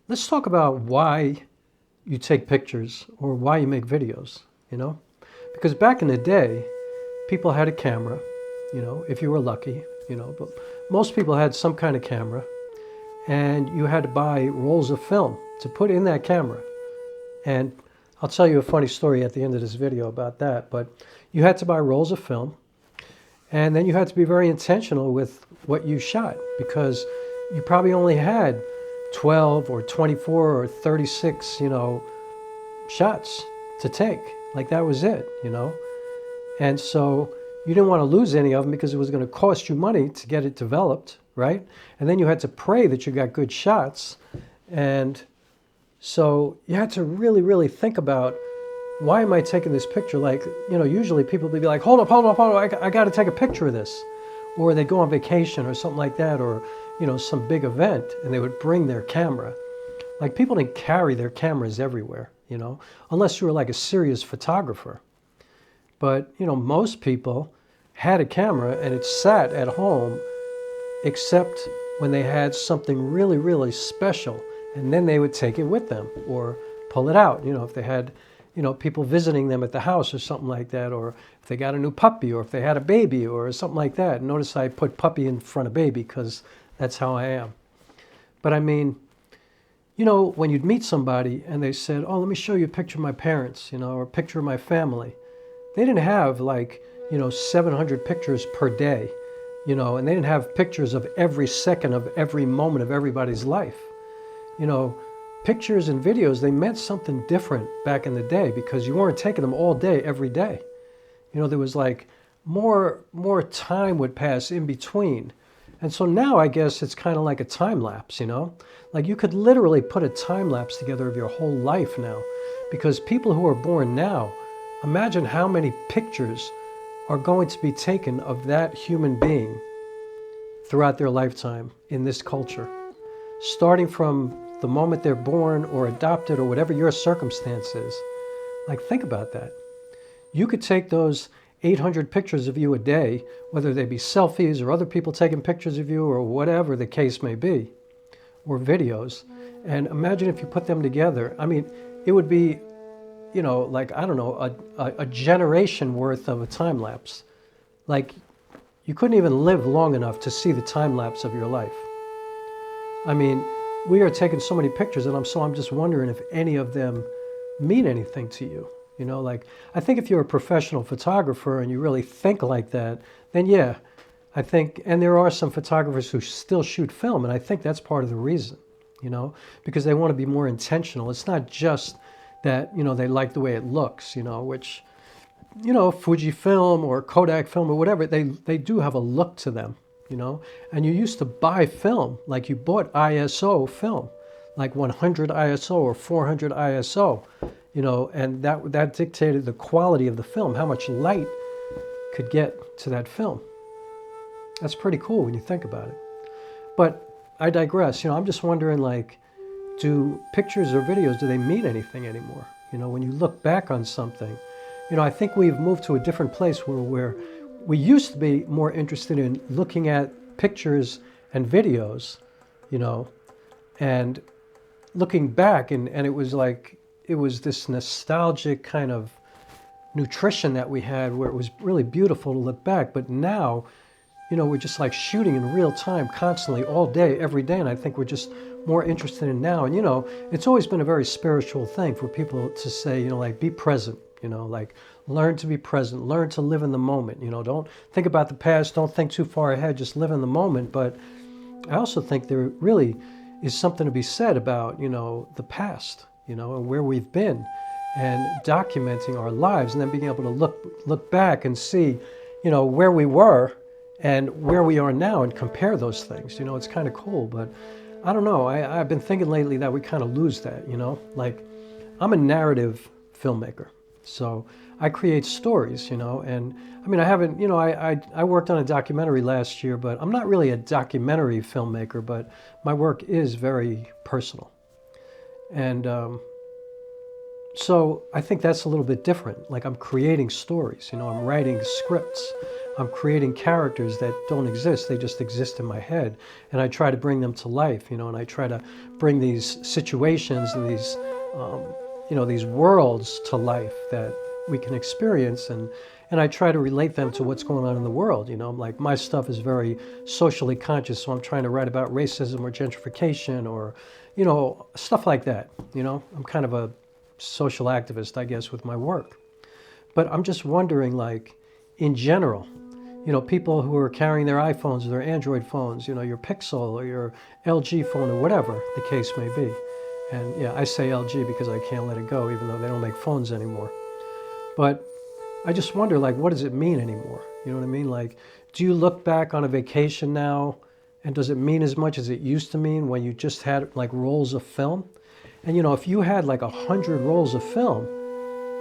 let's talk about why you take pictures or why you make videos, you know? Because back in the day, people had a camera, you know, if you were lucky, you know, but most people had some kind of camera, and you had to buy rolls of film to put in that camera. And I'll tell you a funny story at the end of this video about that, but you had to buy rolls of film, and then you had to be very intentional with what you shot, because you probably only had 12 or 24 or 36, you know, shots to take. Like that was it, you know? And so you didn't want to lose any of them because it was going to cost you money to get it developed, right? And then you had to pray that you got good shots. And so you had to really, really think about, why am I taking this picture? Like, you know, usually people would be like, hold up, I got to take a picture of this. Or they go on vacation or something like that, or, you know, some big event, and they would bring their camera. Like, people didn't carry their cameras everywhere, you know, unless you were like a serious photographer. But, you know, most people had a camera and it sat at home, except when they had something really, really special, and then they would take it with them or pull it out, you know, if they had, you know, people visiting them at the house or something like that, or if they got a new puppy, or if they had a baby or something like that. Notice I put puppy in front of baby because that's how I am. But I mean, you know, when you'd meet somebody and they said, oh, let me show you a picture of my parents, you know, or a picture of my family. They didn't have like, you know, 700 pictures per day, you know, and they didn't have pictures of every second of every moment of everybody's life. You know, pictures and videos, they meant something different back in the day because you weren't taking them all day, every day. You know, there was like more time would pass in between. And so now I guess it's kind of like a time lapse, you know? Like you could literally put a time lapse together of your whole life now, because people who are born now, imagine how many pictures are going to be taken of that human being throughout their lifetime in this culture, starting from the moment they're born or adopted or whatever your circumstance is. Like, think about that. You could take those 800 pictures of you a day, whether they be selfies or other people taking pictures of you or whatever the case may be, or videos, and imagine if you put them together. I mean, it would be, you know, like, I don't know, a generation worth of a time lapse. Like, you couldn't even live long enough to see the time lapse of your life. I mean, we are taking so many pictures, and I'm just wondering if any of them mean anything to you. You know, like, I think if you're a professional photographer and you really think like that, then yeah, I think, and there are some photographers who still shoot film, and I think that's part of the reason, you know, because they want to be more intentional. It's not just that, you know, they like the way it looks, you know, which, you know, Fuji film or Kodak film or whatever, they do have a look to them, you know, and you used to buy film, like you bought ISO film, like 100 ISO or 400 ISO, you know, and that dictated the quality of the film, how much light could get to that film. That's pretty cool when you think about it. But I digress, you know, I'm just wondering, like, do pictures or videos, do they mean anything anymore? You know, when you look back on something, you know, I think we've moved to a different place where we used to be more interested in looking at pictures and videos, you know, and looking back, and it was like, it was this nostalgic kind of nutrition that we had where it was really beautiful to look back. But now, you know, we're just like shooting in real time constantly all day, every day. And I think we're just more interested in now. And, you know, it's always been a very spiritual thing for people to say, you know, like, be present, you know, like, learn to be present, learn to live in the moment, you know, don't think about the past, don't think too far ahead, just live in the moment. But I also think there really is something to be said about, you know, the past, you know, and where we've been, and documenting our lives, and then being able to look back and see, you know, where we were and where we are now and compare those things. You know, it's kind of cool. But I don't know, I've been thinking lately that we kind of lose that, you know, like, I'm a narrative filmmaker, so I create stories, you know, and I mean, I haven't, you know, I worked on a documentary last year, but I'm not really a documentary filmmaker, but my work is very personal. And so I think that's a little bit different. Like, I'm creating stories, you know, I'm writing scripts, I'm creating characters that don't exist. They just exist in my head. And I try to bring them to life, you know, and I try to bring these situations and these, you know, these worlds to life that we can experience. And I try to relate them to what's going on in the world, you know. Like, my stuff is very socially conscious, so I'm trying to write about racism or gentrification or, you know, stuff like that, you know. I'm kind of a social activist, I guess, with my work. But I'm just wondering, like, in general, you know, people who are carrying their iPhones or their Android phones, you know, your Pixel or your LG phone or whatever the case may be. And yeah, I say LG because I can't let it go, even though they don't make phones anymore. But I just wonder, like, what does it mean anymore? You know what I mean? Like, do you look back on a vacation now, and does it mean as much as it used to mean when you just had, like, rolls of film? And, you know, if you had, like, 100 rolls of film,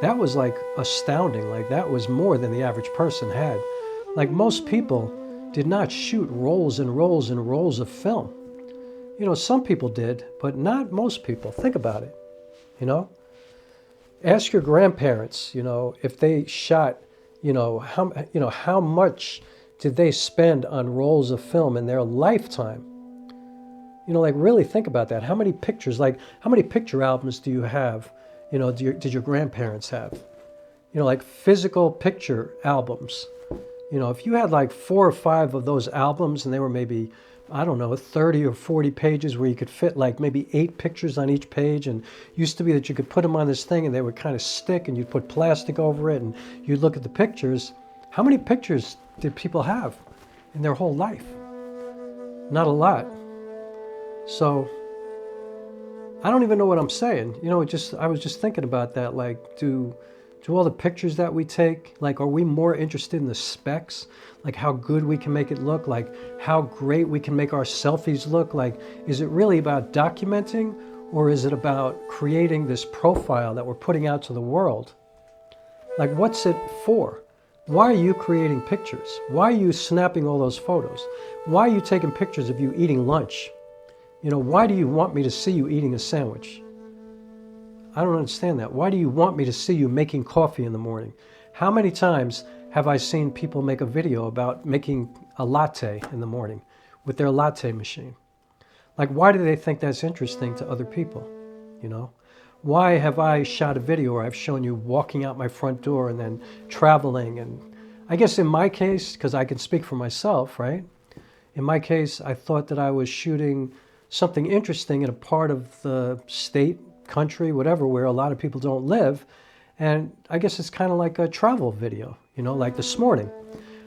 that was, like, astounding. Like, that was more than the average person had. Like, most people did not shoot rolls and rolls and rolls of film. You know, some people did, but not most people. Think about it, you know? Ask your grandparents, you know, if they shot, you know, how much did they spend on rolls of film in their lifetime? You know, like, really think about that. How many pictures, like, how many picture albums do you have? You know, did your grandparents have? You know, like, physical picture albums. You know, if you had like 4 or 5 of those albums and they were maybe, I don't know, 30 or 40 pages where you could fit like maybe 8 pictures on each page, and used to be that you could put them on this thing and they would kind of stick and you'd put plastic over it and you'd look at the pictures. How many pictures did people have in their whole life? Not a lot. So I don't even know what I'm saying. You know, I was just thinking about that. Like, do all the pictures that we take, like, are we more interested in the specs? Like, how good we can make it look? Like, how great we can make our selfies look? Like, is it really about documenting, or is it about creating this profile that we're putting out to the world? Like, what's it for? Why are you creating pictures? Why are you snapping all those photos? Why are you taking pictures of you eating lunch? You know, why do you want me to see you eating a sandwich? I don't understand that. Why do you want me to see you making coffee in the morning? How many times have I seen people make a video about making a latte in the morning with their latte machine? Like, why do they think that's interesting to other people? You know? Why have I shot a video where I've shown you walking out my front door and then traveling? And I guess in my case, because I can speak for myself, right? In my case, I thought that I was shooting something interesting in a part of the state, country, whatever, where a lot of people don't live. And I guess it's kind of like a travel video, you know, like this morning.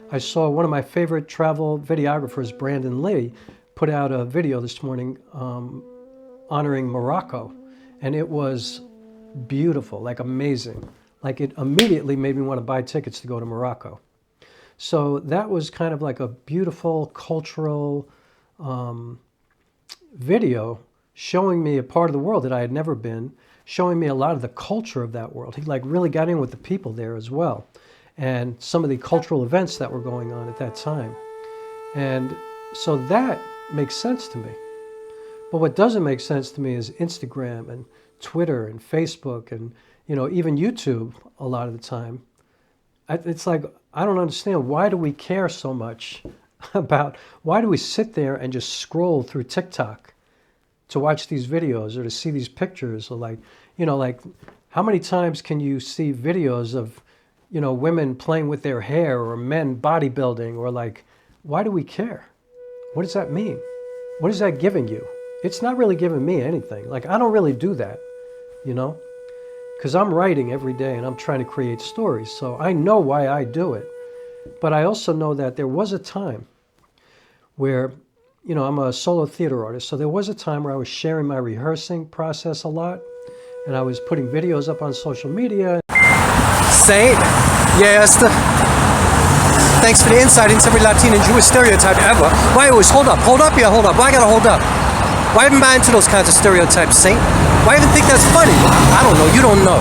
I saw one of my favorite travel videographers, Brandon Lee, put out a video this morning honoring Morocco. And it was beautiful, like amazing. Like, it immediately made me want to buy tickets to go to Morocco. So that was kind of like a beautiful cultural video showing me a part of the world that I had never been, showing me a lot of the culture of that world. He like really got in with the people there as well, and some of the cultural events that were going on at that time. And so that makes sense to me. But what doesn't make sense to me is Instagram and Twitter and Facebook and, you know, even YouTube a lot of the time. It's like, I don't understand, why do we care so much about, why do we sit there and just scroll through TikTok to watch these videos or to see these pictures? Or like, you know, like, how many times can you see videos of, you know, women playing with their hair or men bodybuilding? Or like, why do we care? What does that mean? What is that giving you? It's not really giving me anything. Like, I don't really do that, you know, because I'm writing every day and I'm trying to create stories. So I know why I do it. But I also know that there was a time where, you know, I'm a solo theater artist, so there was a time where I was sharing my rehearsing process a lot, and I was putting videos up on social media. Saint, yes. Thanks for the insight into every Latino and Jewish stereotype ever. Why always hold up? Yeah, hold up. Why I gotta hold up? Why even buy into those kinds of stereotypes, Saint? Why even think that's funny? I don't know. You don't know.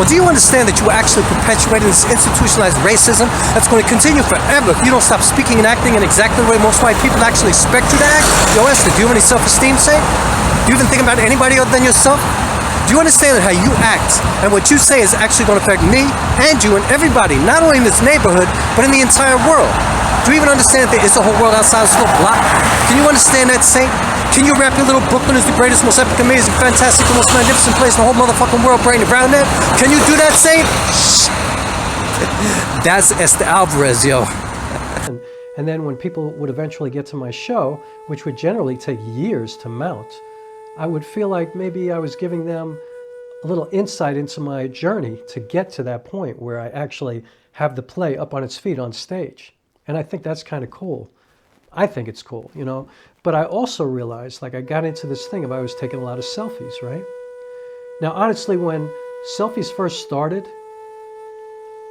Well, do you understand that you are actually perpetuating this institutionalized racism that's going to continue forever if you don't stop speaking and acting in exactly the way most white people actually expect you to act? Yo, Esther, do you have any self-esteem, say? Do you even think about anybody other than yourself? Do Do you understand that how you act and what you say is actually going to affect me and you and everybody, not only in this neighborhood, but in the entire world? Do you even understand that there is a whole world outside this little block? Can you understand that, Saint? Can you wrap your little Brooklyn is the greatest, most epic, amazing, fantastic, the most magnificent place in the whole motherfucking world brain around that? Can you do that, Saint? That's Esther Alvarez, yo. And then when people would eventually get to my show, which would generally take years to mount, I would feel like maybe I was giving them a little insight into my journey to get to that point where I actually have the play up on its feet on stage. And I think that's kind of cool. I think it's cool, you know. But I also realized, like, I got into this thing of I was taking a lot of selfies, right? Now, honestly, when selfies first started,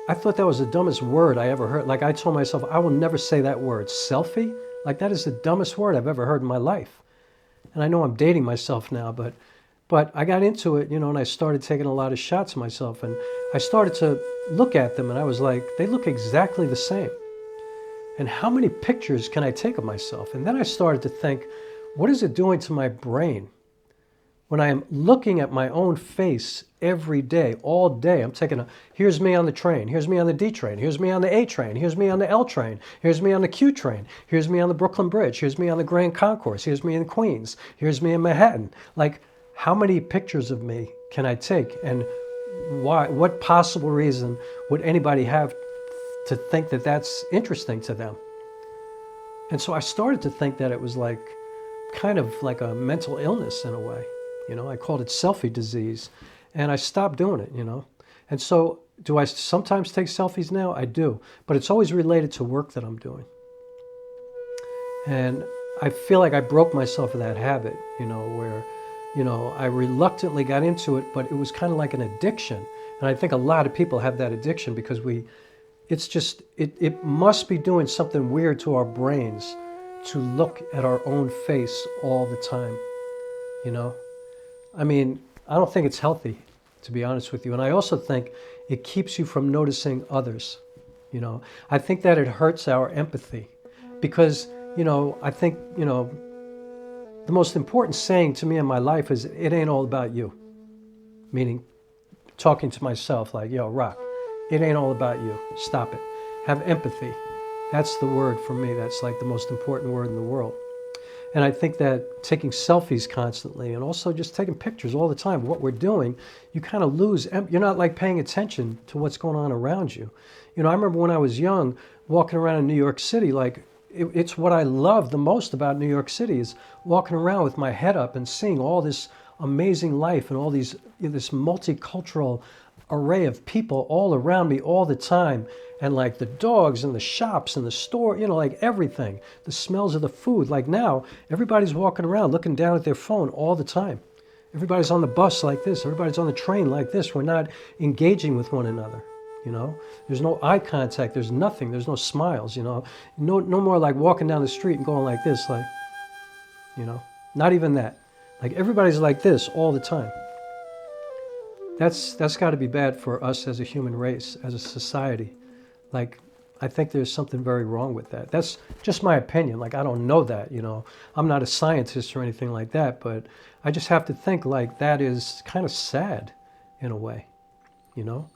I thought that was the dumbest word I ever heard. Like, I told myself, I will never say that word, selfie. Like, that is the dumbest word I've ever heard in my life. And I know I'm dating myself now, but I got into it, you know, and I started taking a lot of shots of myself. And I started to look at them, and I was like, they look exactly the same. And how many pictures can I take of myself? And then I started to think, what is it doing to my brain when I am looking at my own face every day, all day? I'm taking here's me on the train, here's me on the D train, here's me on the A train, here's me on the L train, here's me on the Q train, here's me on the Brooklyn Bridge, here's me on the Grand Concourse, here's me in Queens, here's me in Manhattan. Like, how many pictures of me can I take? And why? What possible reason would anybody have to think that that's interesting to them? And so I started to think that it was like kind of like a mental illness in a way. You know, I called it selfie disease, and I stopped doing it, you know. And so do I sometimes take selfies now? I do, but it's always related to work that I'm doing. And I feel like I broke myself of that habit, you know, where, you know, I reluctantly got into it, but it was kind of like an addiction. And I think a lot of people have that addiction because it's just, it must be doing something weird to our brains to look at our own face all the time, you know? I mean, I don't think it's healthy, to be honest with you. And I also think it keeps you from noticing others, you know? I think that it hurts our empathy because, you know, I think, you know, the most important saying to me in my life is, it ain't all about you. Meaning, talking to myself like, yo, Rock, it ain't all about you. Stop it. Have empathy. That's the word for me. That's like the most important word in the world. And I think that taking selfies constantly and also just taking pictures all the time, what we're doing, you kind of lose, you're not like paying attention to what's going on around you. You know, I remember when I was young, walking around in New York City, like it's what I love the most about New York City is walking around with my head up and seeing all this amazing life and all these, this multicultural array of people all around me all the time. And like the dogs and the shops and the store, you know, like everything, the smells of the food. Like now, everybody's walking around looking down at their phone all the time. Everybody's on the bus like this. Everybody's on the train like this. We're not engaging with one another, you know. There's no eye contact. There's nothing. There's no smiles, you know. No more like walking down the street and going like this, like, you know, not even that. Like everybody's like this all the time. That's got to be bad for us as a human race, as a society. Like, I think there's something very wrong with that. That's just my opinion. Like, I don't know that, you know. I'm not a scientist or anything like that, but I just have to think like that is kind of sad in a way, you know.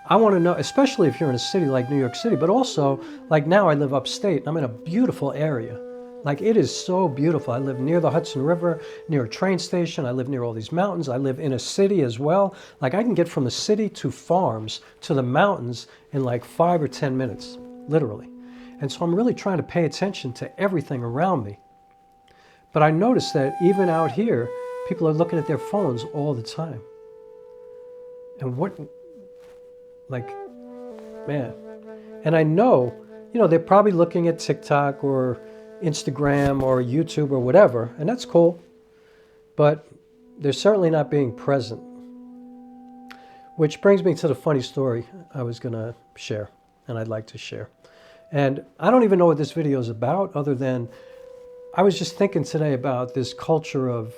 I want to know, especially if you're in a city like New York City, but also, like now I live upstate. I'm in a beautiful area. Like, it is so beautiful. I live near the Hudson River, near a train station. I live near all these mountains. I live in a city as well. Like, I can get from the city to farms to the mountains in like 5 or 10 minutes, literally. And so I'm really trying to pay attention to everything around me. But I notice that even out here, people are looking at their phones all the time. And what, like, man. And I know, you know, they're probably looking at TikTok or Instagram or YouTube or whatever, and that's cool, but they're certainly not being present. Which brings me to the funny story I was gonna share, and I'd like to share. And I don't even know what this video is about, other than I was just thinking today about this culture of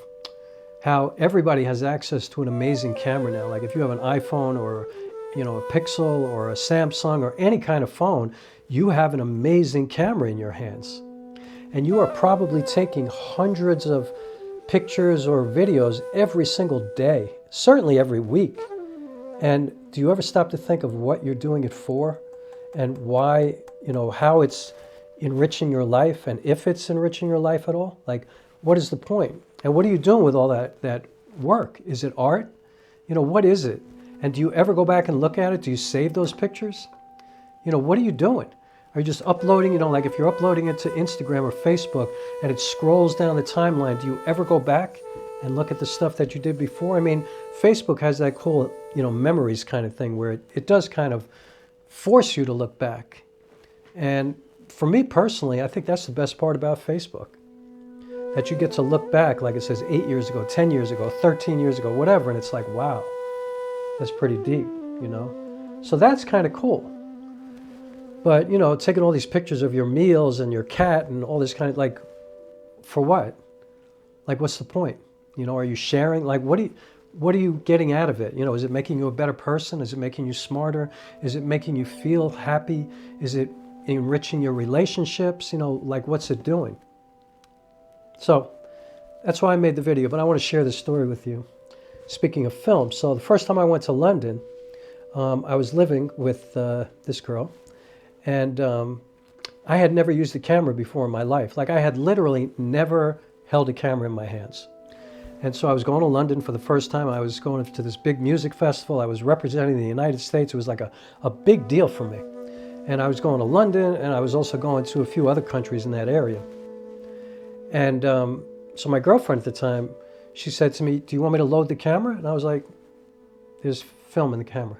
how everybody has access to an amazing camera now. Like if you have an iPhone or, you know, a Pixel or a Samsung or any kind of phone, you have an amazing camera in your hands. And you are probably taking hundreds of pictures or videos every single day. certainly every week. And do you ever stop to think of what you're doing it for and why, you know, how it's enriching your life and if it's enriching your life at all? Like, what is the point? And what are you doing with all that work? Is it art? You know, what is it? And do you ever go back and look at it? Do you save those pictures? You know, what are you doing? Are you just uploading, you know, like if you're uploading it to Instagram or Facebook and it scrolls down the timeline, do you ever go back and look at the stuff that you did before? I mean, Facebook has that cool, you know, memories kind of thing where it does kind of force you to look back. And for me personally, I think that's the best part about Facebook. That you get to look back, like it says 8 years ago, 10 years ago, 13 years ago, whatever, and it's like, wow, that's pretty deep, you know? So that's kind of cool. But, you know, taking all these pictures of your meals and your cat and all this kind of, like, for what? Like, what's the point? You know, are you sharing? Like, what are you getting out of it? You know, is it making you a better person? Is it making you smarter? Is it making you feel happy? Is it enriching your relationships? You know, like, what's it doing? So that's why I made the video, but I want to share this story with you. Speaking of film, so the first time I went to London, I was living with this girl, and I had never used a camera before in my life. Like, I had literally never held a camera in my hands. And so I was going to London for the first time. I was going to this big music festival. I was representing the United States. It was like a big deal for me. And I was going to London, and I was also going to a few other countries in that area. And so my girlfriend at the time, she said to me, "Do you want me to load the camera?" And I was like, "There's film in the camera."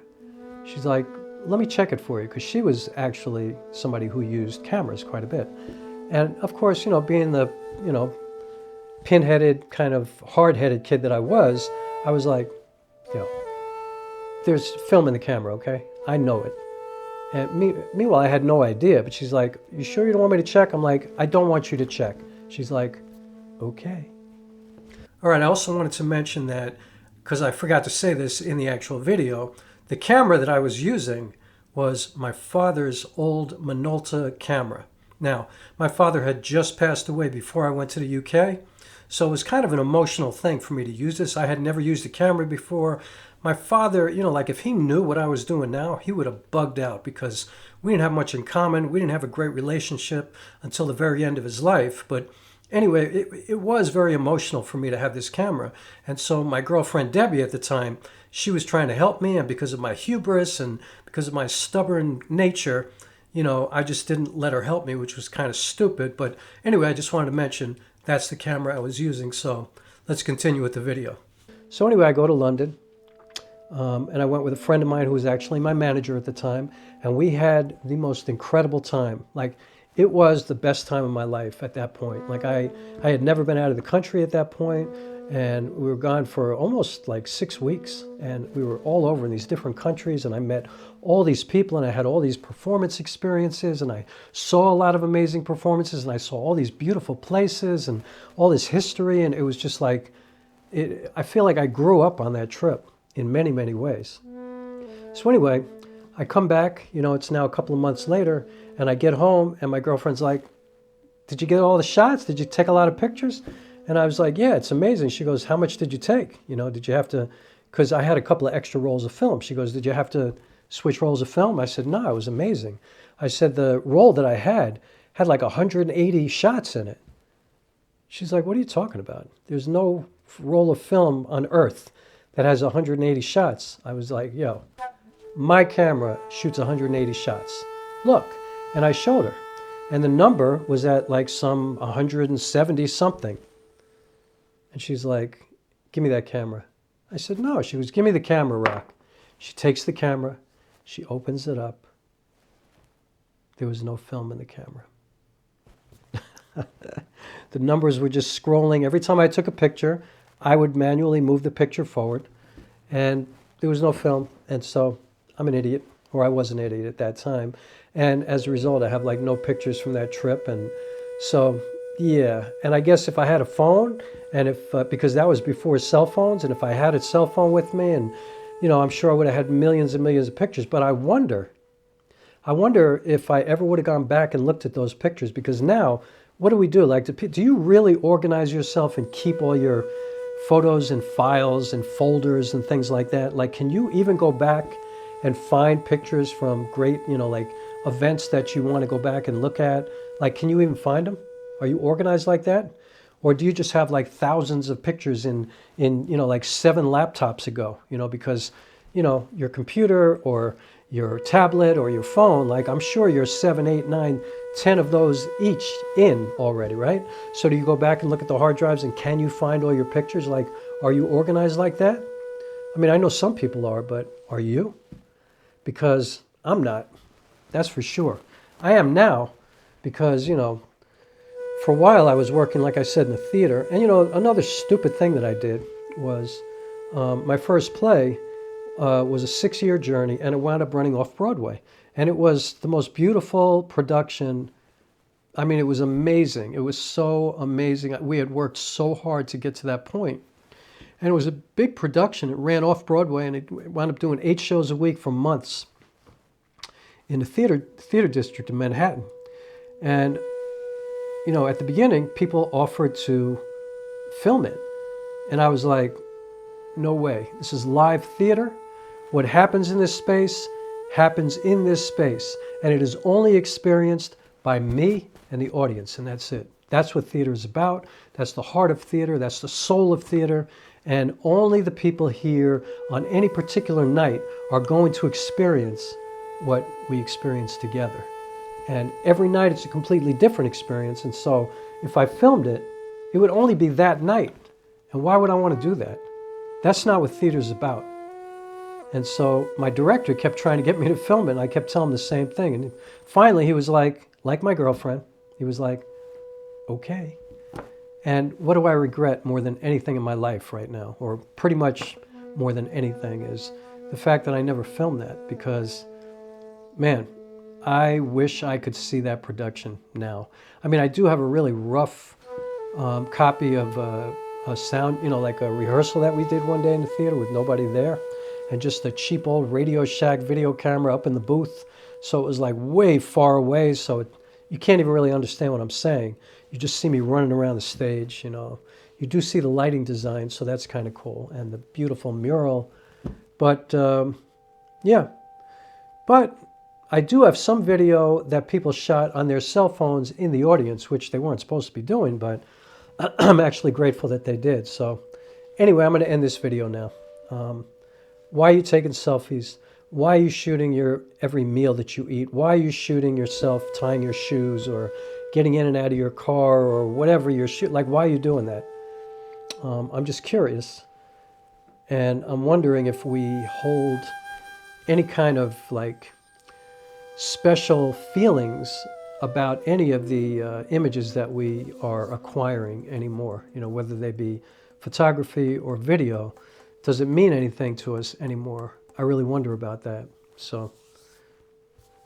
She's like, "Let me check it for you," because she was actually somebody who used cameras quite a bit. And of course, you know, being the, you know, pinheaded, kind of hard-headed kid that I was like, you know, there's film in the camera, okay? I know it. And meanwhile, I had no idea, but she's like, "You sure you don't want me to check?" I'm like, "I don't want you to check." She's like, "Okay." All right, I also wanted to mention that, because I forgot to say this in the actual video, the camera that I was using was my father's old Minolta camera. Now, my father had just passed away before I went to the UK, so it was kind of an emotional thing for me to use this. I had never used a camera before. My father, you know, like if he knew what I was doing now, he would have bugged out because we didn't have much in common. We didn't have a great relationship until the very end of his life. But anyway, it was very emotional for me to have this camera. And so my girlfriend Debbie at the time, she was trying to help me, and because of my hubris and because of my stubborn nature, you know, I just didn't let her help me, which was kind of stupid. But anyway, I just wanted to mention that's the camera I was using. So let's continue with the video. So anyway, I go to London, and I went with a friend of mine who was actually my manager at the time, and we had the most incredible time. Like, it was the best time of my life at that point. Like, I had never been out of the country at that point, and we were gone for almost like 6 weeks, and we were all over in these different countries, and I met all these people, and I had all these performance experiences, and I saw a lot of amazing performances, and I saw all these beautiful places and all this history, and it was just like, I feel like I grew up on that trip in many, many ways. So anyway, I come back, you know, it's now a couple of months later, and I get home, and my girlfriend's like, "Did you get all the shots? Did you take a lot of pictures?" And I was like, "Yeah, it's amazing." She goes, "How much did you take? You know, did you have to," because I had a couple of extra rolls of film. She goes, "Did you have to switch rolls of film?" I said, "No, it was amazing." I said, "The roll that I had like 180 shots in it." She's like, "What are you talking about? There's no roll of film on earth that has 180 shots. I was like, "Yo, my camera shoots 180 shots. Look." And I showed her. And the number was at like some 170 something. And she's like, "Give me that camera." I said, "No." She goes, "Give me the camera, Rock." She takes the camera. She opens it up. There was no film in the camera. The numbers were just scrolling. Every time I took a picture, I would manually move the picture forward. And there was no film. And so I'm an idiot, or I was an idiot at that time. And as a result, I have like no pictures from that trip. And so, yeah. And I guess if I had a phone, and if, because that was before cell phones, and if I had a cell phone with me, and, you know, I'm sure I would have had millions and millions of pictures. But I wonder if I ever would have gone back and looked at those pictures, because now, what do we do? Like, do you really organize yourself and keep all your photos and files and folders and things like that. Like, can you even go back and find pictures from great, you know, like events that you want to go back and look at? Like, can you even find them? Are you organized like that? Or do you just have like thousands of pictures in you know, like 7 laptops ago, you know, because, you know, your computer or your tablet or your phone, like I'm sure you're 7, 8, 9, 10 of those each in already, right? So do you go back and look at the hard drives and can you find all your pictures? Like, are you organized like that? I mean, I know some people are, but are you? Because I'm not, that's for sure. I am now because, you know, for a while I was working, like I said, in the theater. And, you know, another stupid thing that I did was my first play was a 6-year journey, and it wound up running off Broadway. And it was the most beautiful production. I mean, it was amazing. It was so amazing. We had worked so hard to get to that point. And it was a big production. It ran off Broadway, and it wound up doing 8 shows a week for months in the theater district in Manhattan. And, you know, at the beginning, people offered to film it. And I was like, no way. This is live theater. What happens in this space happens in this space. And it is only experienced by me and the audience, and that's it. That's what theater is about. That's the heart of theater. That's the soul of theater. And only the people here on any particular night are going to experience what we experience together. And every night it's a completely different experience. And so if I filmed it, it would only be that night. And why would I want to do that? That's not what theater's about. And so my director kept trying to get me to film it, and I kept telling him the same thing. And finally he was like my girlfriend, he was like, okay. And what do I regret more than anything in my life right now, or pretty much more than anything, is the fact that I never filmed that. Because, man, I wish I could see that production now. I mean, I do have a really rough copy of a sound, you know, like a rehearsal that we did one day in the theater with nobody there, and just a cheap old Radio Shack video camera up in the booth. So it was like way far away, so you can't even really understand what I'm saying. You just see me running around the stage, you know. You do see the lighting design, so that's kind of cool, and the beautiful mural. But, yeah. But I do have some video that people shot on their cell phones in the audience, which they weren't supposed to be doing, but I'm actually grateful that they did. So anyway, I'm going to end this video now. Why are you taking selfies? Why are you shooting your every meal that you eat? Why are you shooting yourself tying your shoes or getting in and out of your car or whatever you're shooting? Like, why are you doing that? I'm just curious. And I'm wondering if we hold any kind of like special feelings about any of the images that we are acquiring anymore, you know, whether they be photography or video. Does it mean anything to us anymore? I really wonder about that. So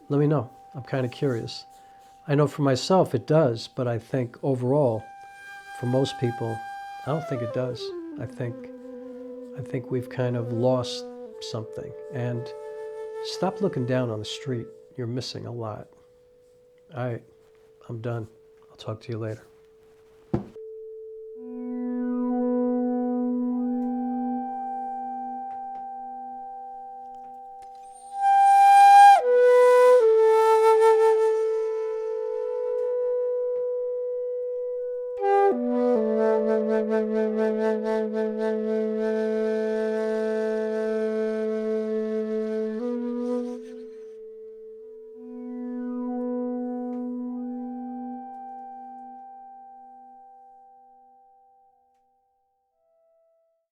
let me know. I'm kind of curious. I know for myself it does, but I think overall, for most people, I don't think it does. I think we've kind of lost something. And stop looking down on the street. You're missing a lot. All right, I'm done. I'll talk to you later.